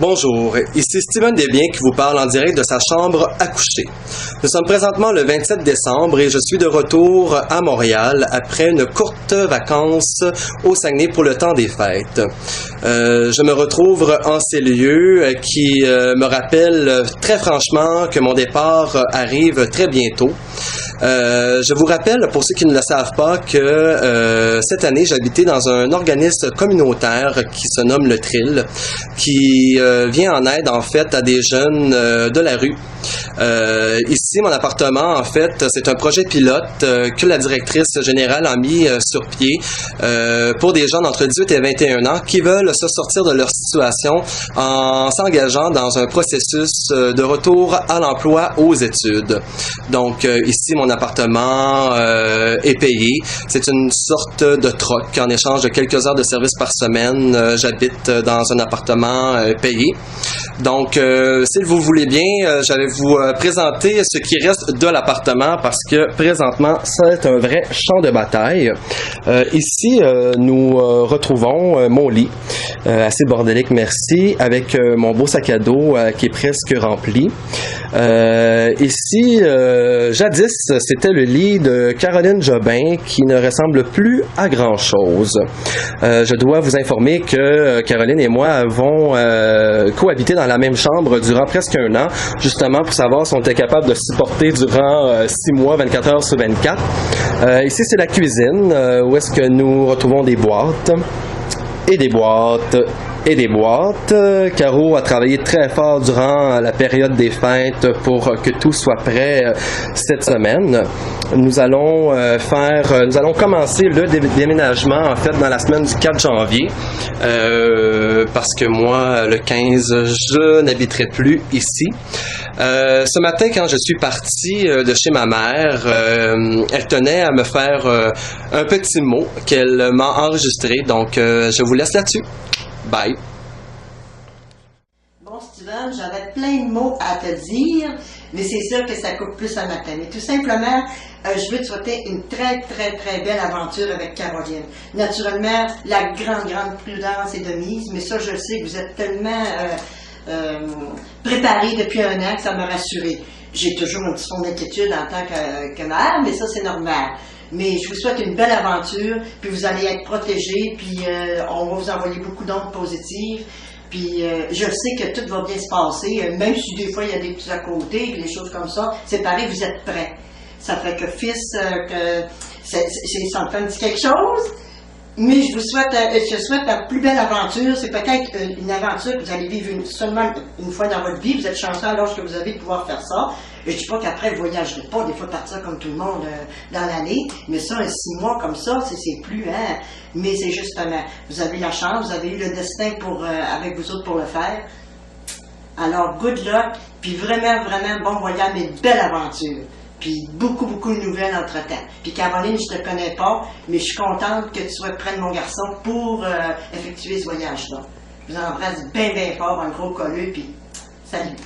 Bonjour, ici Steven Desbiens qui vous parle en direct de sa chambre à coucher. Nous sommes présentement le 27 décembre et je suis de retour à Montréal après une courte vacance au Saguenay pour le temps des fêtes. Je me retrouve en ces lieux qui me rappellent très franchement que mon départ arrive très bientôt. Je vous rappelle, pour ceux qui ne le savent pas, que cette année, j'habitais dans un organisme communautaire qui se nomme le TRIL, qui vient en aide, en fait, à des jeunes de la rue. Ici, mon appartement, en fait, c'est un projet pilote que la directrice générale a mis sur pied pour des jeunes entre 18 et 21 ans qui veulent se sortir de leur situation en s'engageant dans un processus de retour à l'emploi aux études. Donc, ici, mon appartement est payé. C'est une sorte de troc. En échange de quelques heures de service par semaine, j'habite dans un appartement payé. Donc, si vous voulez bien, j'allais vous présenter ce qui reste de l'appartement parce que présentement, c'est un vrai champ de bataille. Ici, nous retrouvons mon lit, assez bordélique, merci, avec mon beau sac à dos qui est presque rempli. Ici, jadis, c'était le lit de Caroline Jobin qui ne ressemble plus à grand-chose. Je dois vous informer que Caroline et moi avons cohabité dans la même chambre durant presque un an, justement pour savoir si on était capable de supporter durant 6 mois, 24 heures sur 24. Ici, c'est la cuisine, où est-ce que nous retrouvons des boîtes et des boîtes et des boîtes. Caro a travaillé très fort durant la période des fêtes pour que tout soit prêt cette semaine. Nous allons commencer le déménagement en fait dans la semaine du 4 janvier parce que moi le 15 je n'habiterai plus ici. Ce matin quand je suis parti de chez ma mère, elle tenait à me faire un petit mot qu'elle m'a enregistré, donc je vous laisse là-dessus. Bye. Bon, Steven, j'avais plein de mots à te dire, mais c'est sûr que ça coupe plus à matin. Mais tout simplement, je veux te souhaiter une très, très, très belle aventure avec Caroline. Naturellement, la grande prudence est de mise, mais ça, je sais que vous êtes tellement préparés depuis un an que ça m'a rassuré. J'ai toujours un petit fond d'inquiétude en tant que mère, mais ça, c'est normal. Mais je vous souhaite une belle aventure, puis vous allez être protégés, puis on va vous envoyer beaucoup d'ondes positives. Puis je sais que tout va bien se passer, même si des fois il y a des petits à côté, des choses comme ça, c'est pareil, vous êtes prêts. Ça fait que fils, ça me fait un petit quelque chose, mais je souhaite la plus belle aventure. C'est peut-être une aventure que vous allez vivre seulement une fois dans votre vie. Vous êtes chanceux à l'âge que vous avez de pouvoir faire ça. Je dis pas qu'après, vous voyagerez pas, des fois partir comme tout le monde dans l'année, mais ça, 6 mois comme ça, c'est plus, hein. Mais c'est justement, vous avez la chance, vous avez eu le destin avec vous autres pour le faire. Alors, good luck, puis vraiment bon voyage, mais belle aventure. Puis beaucoup de nouvelles entre-temps. Puis Caroline, je te connais pas, mais je suis contente que tu sois près de mon garçon pour effectuer ce voyage-là. Je vous embrasse bien fort, un gros colleux, puis salut.